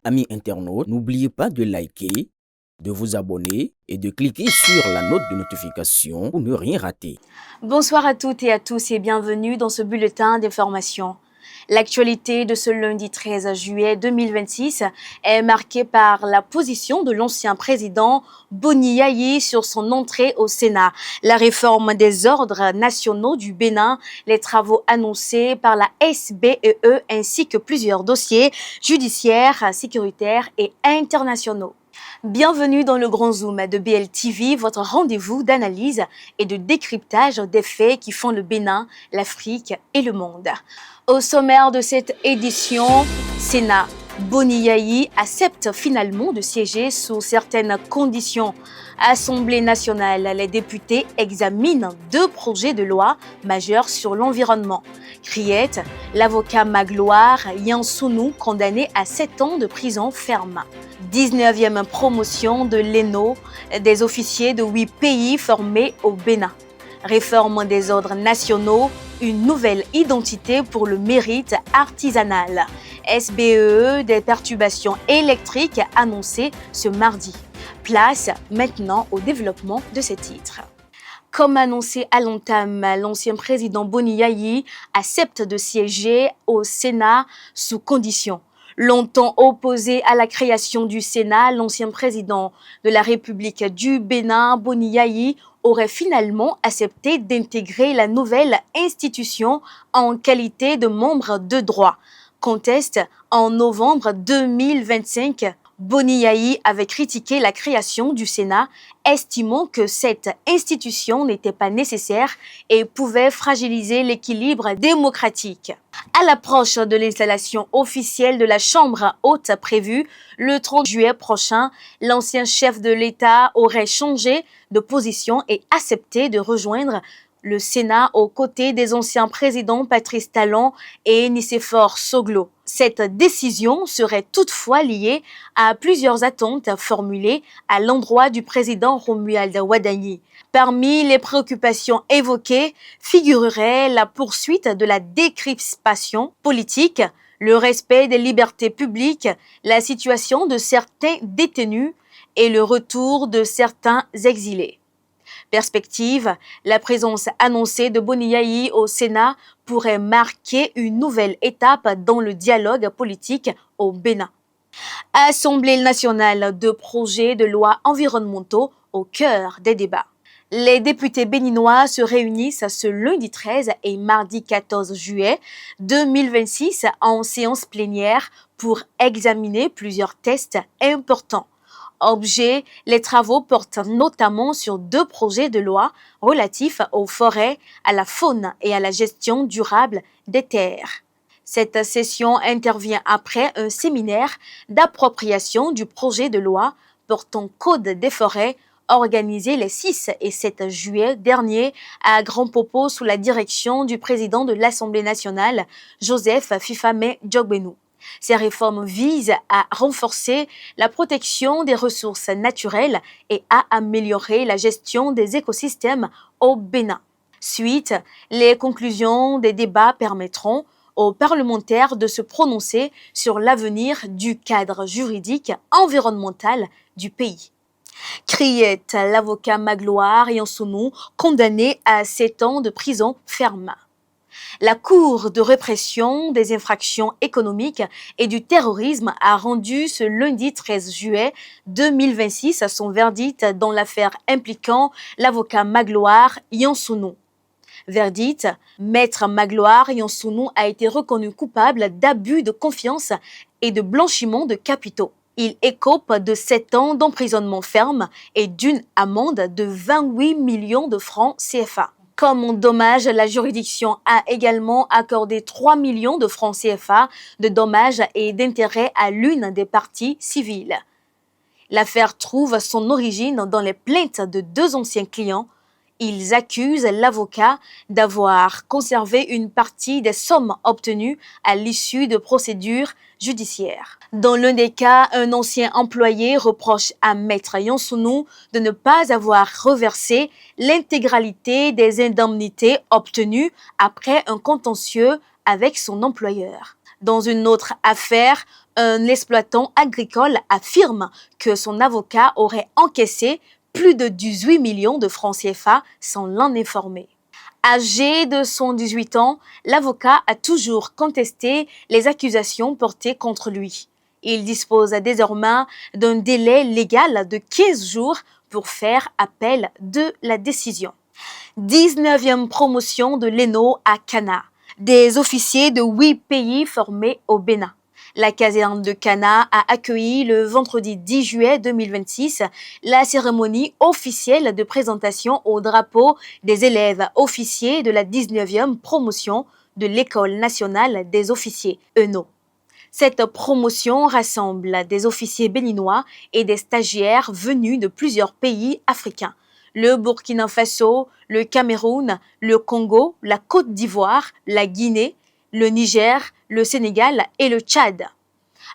Amis internautes, n'oubliez pas de liker, de vous abonner et de cliquer sur la note de notification pour ne rien rater. Bonsoir à toutes et à tous et bienvenue dans ce bulletin d'information. L'actualité de ce lundi 13 juillet 2026 est marquée par la position de l'ancien président Boni Yayi sur son entrée au Sénat, la réforme des ordres nationaux du Bénin, les travaux annoncés par la SBEE ainsi que plusieurs dossiers judiciaires, sécuritaires et internationaux. Bienvenue dans le Grand Zoom de BLTV, votre rendez-vous d'analyse et de décryptage des faits qui font le Bénin, l'Afrique et le monde. Au sommaire de cette édition, Sénat. Boni Yayi accepte finalement de siéger sous certaines conditions. Assemblée nationale, les députés examinent 2 projets de loi majeurs sur l'environnement. Criette, l'avocat Magloire Yansounou condamné à 7 ans de prison ferme. 19e promotion de l'ENO, des officiers de 8 pays formés au Bénin. Réforme des ordres nationaux, une nouvelle identité pour le mérite artisanal. SBEE, des perturbations électriques annoncées ce mardi. Place maintenant au développement de ces titres. Comme annoncé à l'entame, l'ancien président Boni Yayi accepte de siéger au Sénat sous conditions. Longtemps opposé à la création du Sénat, l'ancien président de la République du Bénin, Boni Yayi, aurait finalement accepté d'intégrer la nouvelle institution en qualité de membre de droit. Conteste en novembre 2025. Boni Yayi avait critiqué la création du Sénat, estimant que cette institution n'était pas nécessaire et pouvait fragiliser l'équilibre démocratique. À l'approche de l'installation officielle de la Chambre haute prévue le 30 juillet prochain, l'ancien chef de l'État aurait changé de position et accepté de rejoindre le Sénat aux côtés des anciens présidents Patrice Talon et Nicéphore Soglo. Cette décision serait toutefois liée à plusieurs attentes formulées à l'endroit du président Romuald Wadagni. Parmi les préoccupations évoquées figurerait la poursuite de la décrispation politique, le respect des libertés publiques, la situation de certains détenus et le retour de certains exilés. Perspective, la présence annoncée de Boni Yayi au Sénat pourrait marquer une nouvelle étape dans le dialogue politique au Bénin. Assemblée nationale, 2 projets de loi environnementaux au cœur des débats. Les députés béninois se réunissent ce lundi 13 et mardi 14 juillet 2026 en séance plénière pour examiner plusieurs textes importants. Objet, les travaux portent notamment sur 2 projets de loi relatifs aux forêts, à la faune et à la gestion durable des terres. Cette session intervient après un séminaire d'appropriation du projet de loi portant Code des forêts organisé les 6 et 7 juillet dernier à Grand Popo sous la direction du président de l'Assemblée nationale, Joseph Fifame Djogbenou. Ces réformes visent à renforcer la protection des ressources naturelles et à améliorer la gestion des écosystèmes au Bénin. Suite, les conclusions des débats permettront aux parlementaires de se prononcer sur l'avenir du cadre juridique environnemental du pays. Criette, l'avocat Magloire Yansounou, condamné à 7 ans de prison ferme. La Cour de répression des infractions économiques et du terrorisme a rendu ce lundi 13 juillet 2026 son verdict dans l'affaire impliquant l'avocat Magloire Yansounou. Verdict, Maître Magloire Yansounou a été reconnu coupable d'abus de confiance et de blanchiment de capitaux. Il écope de 7 ans d'emprisonnement ferme et d'une amende de 28 millions de francs CFA. Comme dommage, la juridiction a également accordé 3 millions de francs CFA de dommages et d'intérêts à l'une des parties civiles. L'affaire trouve son origine dans les plaintes de 2 anciens clients. Ils accusent l'avocat d'avoir conservé une partie des sommes obtenues à l'issue de procédures judiciaires. Dans l'un des cas, un ancien employé reproche à Maître Yansounou de ne pas avoir reversé l'intégralité des indemnités obtenues après un contentieux avec son employeur. Dans une autre affaire, un exploitant agricole affirme que son avocat aurait encaissé plus de 18 millions de francs CFA sans l'en informer. Âgé de 118 ans, l'avocat a toujours contesté les accusations portées contre lui. Il dispose désormais d'un délai légal de 15 jours pour faire appel de la décision. 19e promotion de l'ENO à Cana. Des officiers de 8 pays formés au Bénin. La caserne de Cana a accueilli le vendredi 10 juillet 2026 la cérémonie officielle de présentation au drapeau des élèves officiers de la 19e promotion de l'École nationale des officiers, ENO. Cette promotion rassemble des officiers béninois et des stagiaires venus de plusieurs pays africains. Le Burkina Faso, le Cameroun, le Congo, la Côte d'Ivoire, la Guinée, le Niger, le Sénégal et le Tchad.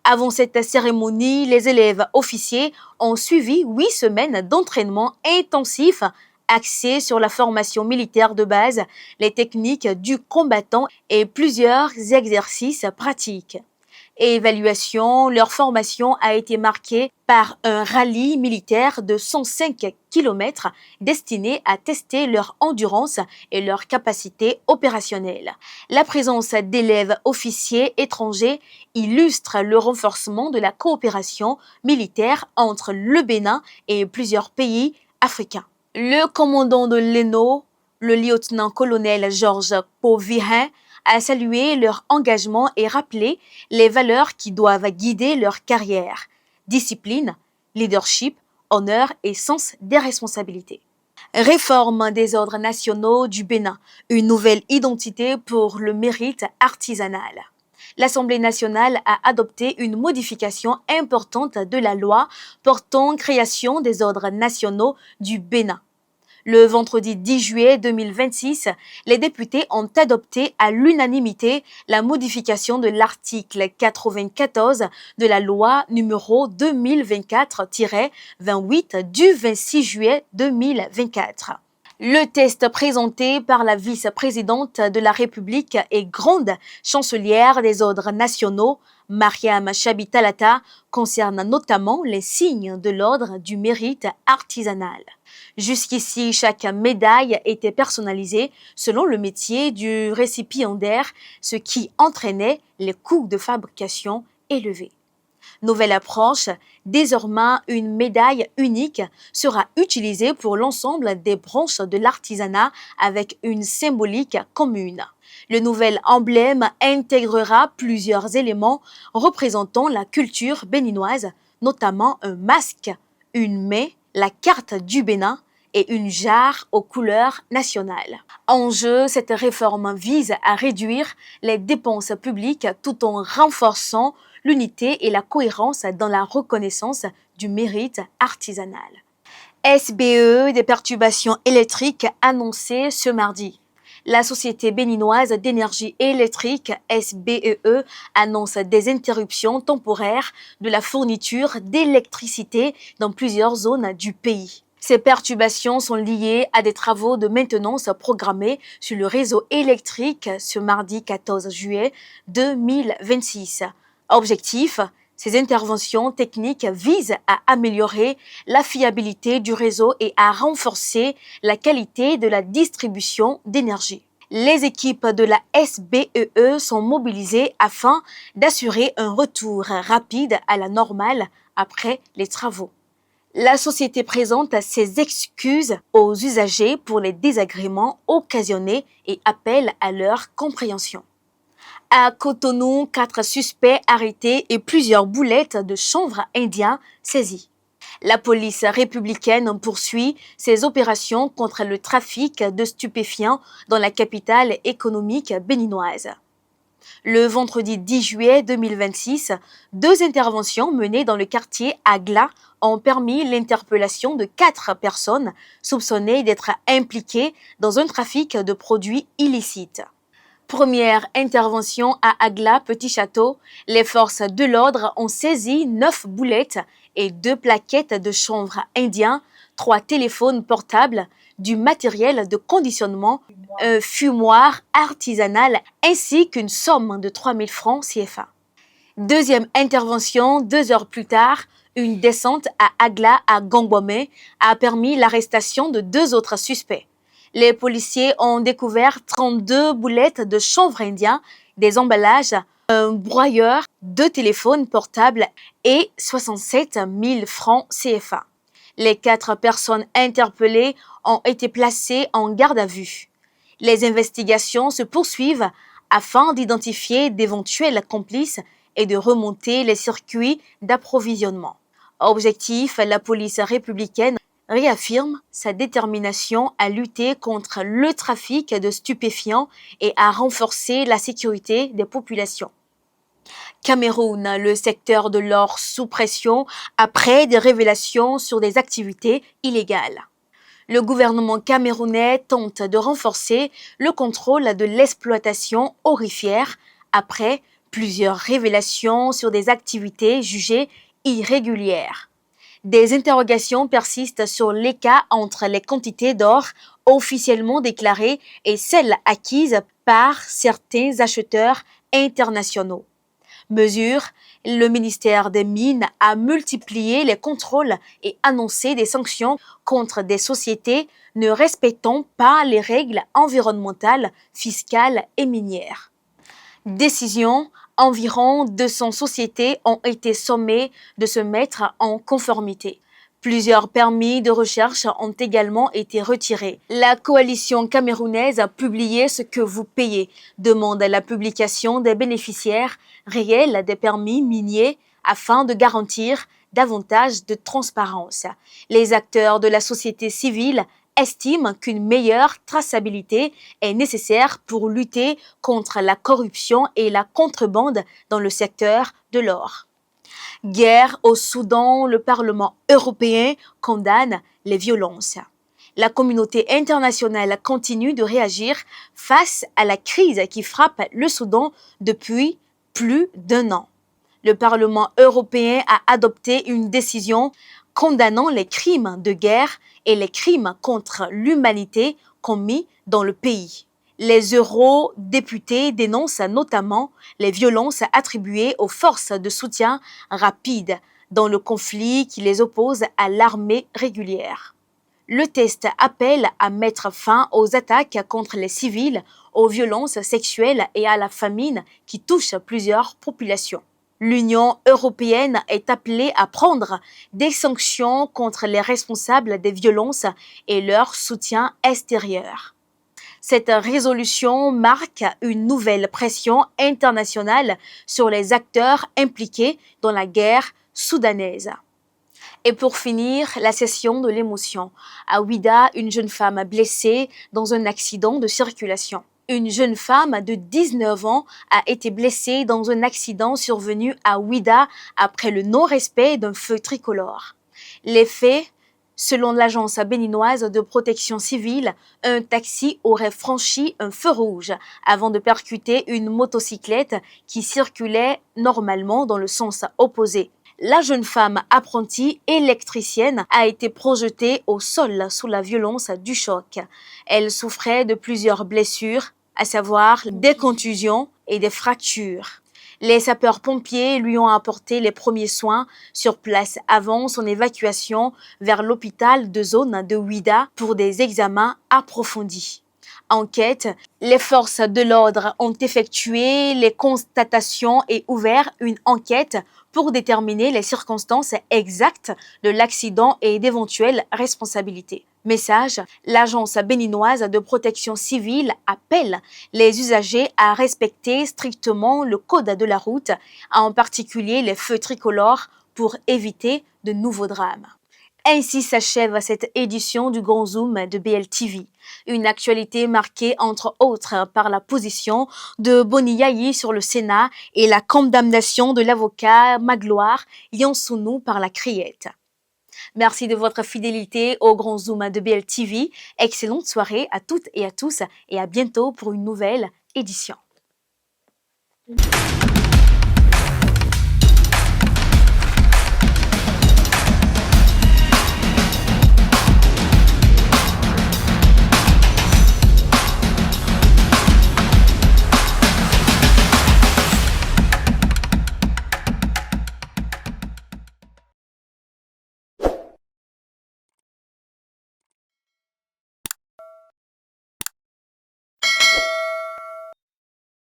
Avant cette cérémonie, les élèves officiers ont suivi 8 semaines d'entraînement intensif axés sur la formation militaire de base, les techniques du combattant et plusieurs exercices pratiques. Évaluation, leur formation a été marquée par un rallye militaire de 105 km destiné à tester leur endurance et leur capacité opérationnelle. La présence d'élèves officiers étrangers illustre le renforcement de la coopération militaire entre le Bénin et plusieurs pays africains. Le commandant de l'ENO, le lieutenant-colonel Georges Pauvihin, a salué leur engagement et rappelé les valeurs qui doivent guider leur carrière: discipline, leadership, honneur et sens des responsabilités. Réforme des ordres nationaux du Bénin, une nouvelle identité pour le mérite artisanal. L'Assemblée nationale a adopté une modification importante de la loi portant création des ordres nationaux du Bénin. Le vendredi 10 juillet 2026, les députés ont adopté à l'unanimité la modification de l'article 94 de la loi numéro 2024-28 du 26 juillet 2024. Le test présenté par la vice-présidente de la République et grande chancelière des ordres nationaux, Mariam Chabi-Talata, concerne notamment les signes de l'ordre du mérite artisanal. Jusqu'ici, chaque médaille était personnalisée selon le métier du récipiendaire, ce qui entraînait les coûts de fabrication élevés. Nouvelle approche, désormais une médaille unique sera utilisée pour l'ensemble des branches de l'artisanat avec une symbolique commune. Le nouvel emblème intégrera plusieurs éléments représentant la culture béninoise, notamment un masque, une main, la carte du Bénin et une jarre aux couleurs nationales. En jeu, cette réforme vise à réduire les dépenses publiques tout en renforçant l'unité et la cohérence dans la reconnaissance du mérite artisanal. SBE, des perturbations électriques annoncées ce mardi. La Société béninoise d'énergie électrique, SBEE, annonce des interruptions temporaires de la fourniture d'électricité dans plusieurs zones du pays. Ces perturbations sont liées à des travaux de maintenance programmés sur le réseau électrique ce mardi 14 juillet 2026. Objectif: ces interventions techniques visent à améliorer la fiabilité du réseau et à renforcer la qualité de la distribution d'énergie. Les équipes de la SBEE sont mobilisées afin d'assurer un retour rapide à la normale après les travaux. La société présente ses excuses aux usagers pour les désagréments occasionnés et appelle à leur compréhension. À Cotonou, 4 suspects arrêtés et plusieurs boulettes de chanvre indien saisies. La police républicaine poursuit ses opérations contre le trafic de stupéfiants dans la capitale économique béninoise. Le vendredi 10 juillet 2026, 2 interventions menées dans le quartier Agla ont permis l'interpellation de 4 personnes soupçonnées d'être impliquées dans un trafic de produits illicites. Première intervention à Agla, Petit Château, les forces de l'ordre ont saisi 9 boulettes et 2 plaquettes de chanvre indien, 3 téléphones portables, du matériel de conditionnement, un fumoir artisanal ainsi qu'une somme de 3 000 francs CFA. Deuxième intervention, 2 heures plus tard, une descente à Agla à Gongwame a permis l'arrestation de 2 autres suspects. Les policiers ont découvert 32 boulettes de chanvre indien, des emballages, un broyeur, 2 téléphones portables et 67 000 francs CFA. Les 4 personnes interpellées ont été placées en garde à vue. Les investigations se poursuivent afin d'identifier d'éventuels complices et de remonter les circuits d'approvisionnement. Objectif, la police républicaine réaffirme sa détermination à lutter contre le trafic de stupéfiants et à renforcer la sécurité des populations. Cameroun, le secteur de l'or sous pression après des révélations sur des activités illégales. Le gouvernement camerounais tente de renforcer le contrôle de l'exploitation aurifère après plusieurs révélations sur des activités jugées irrégulières. Des interrogations persistent sur l'écart entre les quantités d'or officiellement déclarées et celles acquises par certains acheteurs internationaux. Mesure, le ministère des Mines a multiplié les contrôles et annoncé des sanctions contre des sociétés ne respectant pas les règles environnementales, fiscales et minières. Décision, environ 200 sociétés ont été sommées de se mettre en conformité. Plusieurs permis de recherche ont également été retirés. La coalition camerounaise a publié ce que vous payez, demande la publication des bénéficiaires réels des permis miniers afin de garantir davantage de transparence. Les acteurs de la société civile estiment qu'une meilleure traçabilité est nécessaire pour lutter contre la corruption et la contrebande dans le secteur de l'or. Guerre au Soudan, le Parlement européen condamne les violences. La communauté internationale continue de réagir face à la crise qui frappe le Soudan depuis plus d'1 an. Le Parlement européen a adopté une décision condamnant les crimes de guerre et les crimes contre l'humanité commis dans le pays. Les eurodéputés dénoncent notamment les violences attribuées aux forces de soutien rapide dans le conflit qui les oppose à l'armée régulière. Le texte appelle à mettre fin aux attaques contre les civils, aux violences sexuelles et à la famine qui touchent plusieurs populations. L'Union européenne est appelée à prendre des sanctions contre les responsables des violences et leur soutien extérieur. Cette résolution marque une nouvelle pression internationale sur les acteurs impliqués dans la guerre soudanaise. Et pour finir, la session de l'émotion. À Ouidah, une jeune femme blessée dans un accident de circulation. Une jeune femme de 19 ans a été blessée dans un accident survenu à Ouidah après le non-respect d'un feu tricolore. Les faits, selon l'agence béninoise de protection civile, un taxi aurait franchi un feu rouge avant de percuter une motocyclette qui circulait normalement dans le sens opposé. La jeune femme apprentie électricienne a été projetée au sol sous la violence du choc. Elle souffrait de plusieurs blessures, à savoir des contusions et des fractures. Les sapeurs-pompiers lui ont apporté les premiers soins sur place avant son évacuation vers l'hôpital de zone de Ouidah pour des examens approfondis. Enquête, les forces de l'ordre ont effectué les constatations et ouvert une enquête pour déterminer les circonstances exactes de l'accident et d'éventuelles responsabilités. Message, l'agence béninoise de protection civile appelle les usagers à respecter strictement le code de la route, en particulier les feux tricolores, pour éviter de nouveaux drames. Ainsi s'achève cette édition du Grand Zoom de BLTV. Une actualité marquée entre autres par la position de Boni Yayi sur le Sénat et la condamnation de l'avocat Magloire Yansounou par la Criette. Merci de votre fidélité au Grand Zoom de BLTV. Excellente soirée à toutes et à tous et à bientôt pour une nouvelle édition.